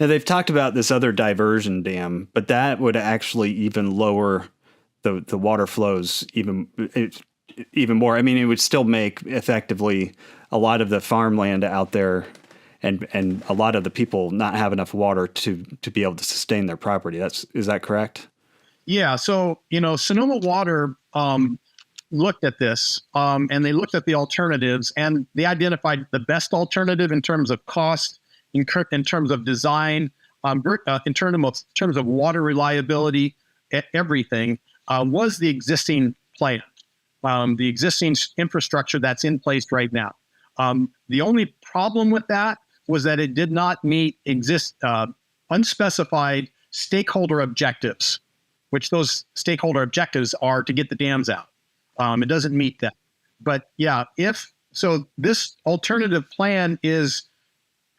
Now they've talked about this other diversion dam, but that would actually even lower the water flows even more. I mean, it would still make effectively a lot of the farmland out there and a lot of the people not have enough water to be able to sustain their property. Is that correct? Yeah. So, Sonoma Water looked at this and they looked at the alternatives and they identified the best alternative in terms of cost, in terms of design, in terms of water reliability, everything was the existing plan, the existing infrastructure that's in place right now. The only problem with that was that it did not meet unspecified stakeholder objectives, which those stakeholder objectives are to get the dams out. It doesn't meet that. But yeah, this alternative plan is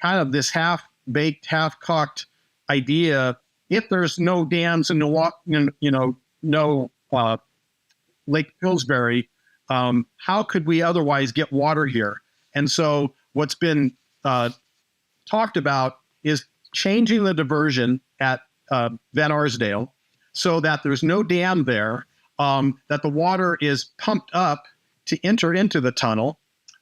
kind of this half-baked, half-cocked idea. If there's no dams and no Lake Pillsbury, how could we otherwise get water here? And so what's been talked about is changing the diversion at Van Arsdale so that there's no dam there, that the water is pumped up to enter into the tunnel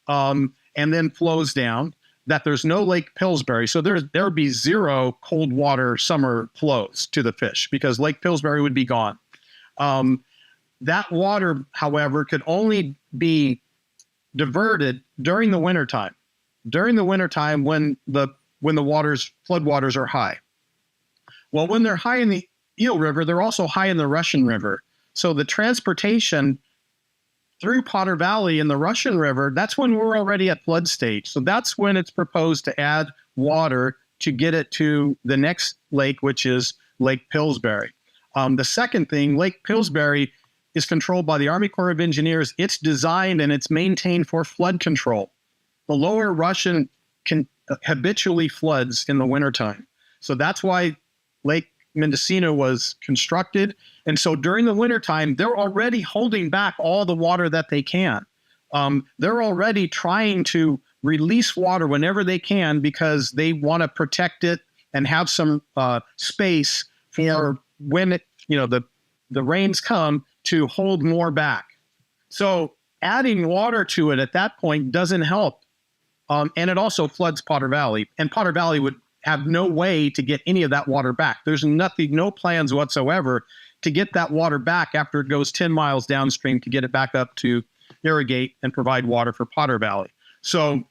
and then flows down, that there's no Lake Pillsbury. So there would be zero cold water summer flows to the fish because Lake Pillsbury would be gone. That water, however, could only be diverted during the wintertime. During the wintertime when the floodwaters are high. Well, when they're high in the Eel River, they're also high in the Russian River. So the transportation through Potter Valley in the Russian River, that's when we're already at flood stage. So that's when it's proposed to add water to get it to the next lake, which is Lake Pillsbury. The second thing, Lake Pillsbury is controlled by the Army Corps of Engineers. It's designed and it's maintained for flood control. The lower Russian habitually floods in the wintertime. So that's why Lake Mendocino was constructed. And so during the wintertime, they're already holding back all the water that they can. They're already trying to release water whenever they can because they want to protect it and have some space for when the rains come to hold more back. So adding water to it at that point doesn't help. And it also floods Potter Valley. And Potter Valley would have no way to get any of that water back. There's no plans whatsoever to get that water back after it goes 10 miles downstream to get it back up to irrigate and provide water for Potter Valley. So,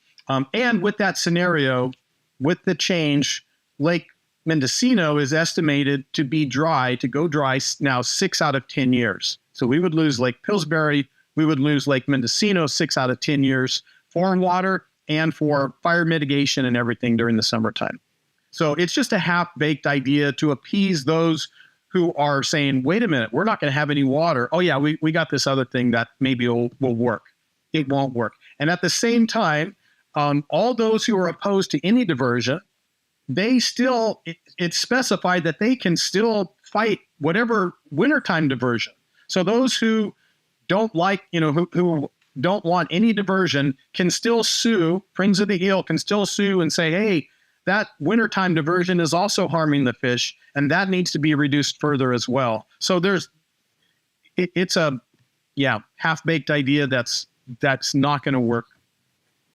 and with that scenario, with the change, Lake Mendocino is estimated to go dry now 6 out of 10 years. So we would lose Lake Pillsbury, we would lose Lake Mendocino 6 out of 10 years for water and for fire mitigation and everything during the summertime. So it's just a half-baked idea to appease those who are saying, wait a minute, we're not going to have any water. Oh yeah, we got this other thing that maybe will work. It won't work. And at the same time, all those who are opposed to any diversion, it's specified that they can still fight whatever wintertime diversion. So those who don't like, who don't want any diversion can still sue. Friends of the Eel can still sue and say, hey, that wintertime diversion is also harming the fish, and that needs to be reduced further as well. So it's a half-baked idea that's not going to work.